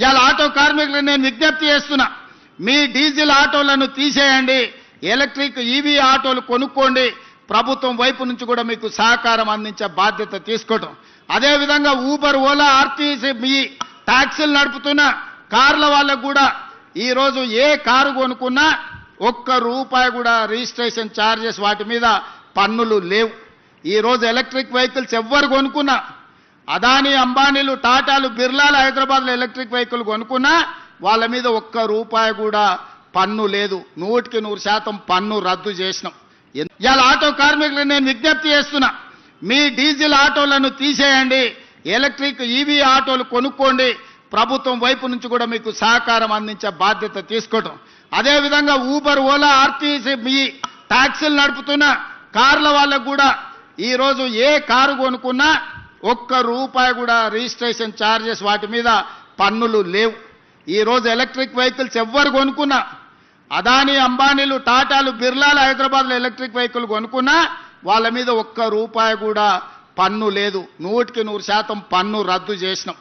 ఇవాళ ఆటో కార్మికులకు నేను విజ్ఞప్తి చేస్తున్నా, మీ డీజిల్ ఆటోలను తీసేయండి, ఎలక్ట్రిక్ ఈవీ ఆటోలు కొనుక్కోండి. ప్రభుత్వం వైపు నుంచి కూడా మీకు సహకారం అందించే బాధ్యత తీసుకోవడం. అదేవిధంగా ఊబర్, ఓలా, ఆర్టీసీ మీ ట్యాక్సీలు నడుపుతున్న కార్ల వాళ్ళకు కూడా ఈరోజు ఏ కారు కొనుక్కున్నా ₹1 కూడా రిజిస్ట్రేషన్ ఛార్జెస్ వాటి మీద పన్నులు లేవు. ఈరోజు ఎలక్ట్రిక్ వెహికల్స్ ఎవ్వరు కొనుక్కున్నా, అదానీ, అంబానీలు, టాటాలు, బిర్లాలు హైదరాబాద్లో ఎలక్ట్రిక్ వెహికల్ కొనుక్కున్నా వాళ్ళ మీద ₹1 కూడా పన్ను లేదు. 100% పన్ను రద్దు చేసినాం. ఇవాళ ఆటో కార్మికులకు నేను విజ్ఞప్తి చేస్తున్నా, మీ డీజిల్ ఆటోలను తీసేయండి, ఎలక్ట్రిక్ ఈవీ ఆటోలు కొనుక్కోండి. ప్రభుత్వం వైపు నుంచి కూడా మీకు సహకారం అందించే బాధ్యత తీసుకోవడం. అదేవిధంగా ఊబర్, ఓలా, ఆర్టీసీ మీ ట్యాక్సీలు నడుపుతున్న కార్ల వాళ్ళకు కూడా ఈరోజు ఏ కారు కొనుక్కున్నా ₹1 కూడా రిజిస్ట్రేషన్ ఛార్జెస్ వాటి మీద పన్నులు లేవు. ఈరోజు ఎలక్ట్రిక్ వెహికల్స్ ఎవ్వరు కొనుక్కున్నా, అదానీ, అంబానీలు, టాటాలు, బిర్లాలు హైదరాబాద్లో ఎలక్ట్రిక్ వెహికల్ కొనుక్కున్నా వాళ్ళ మీద ₹1 కూడా పన్ను లేదు. 100% పన్ను రద్దు చేసినాం.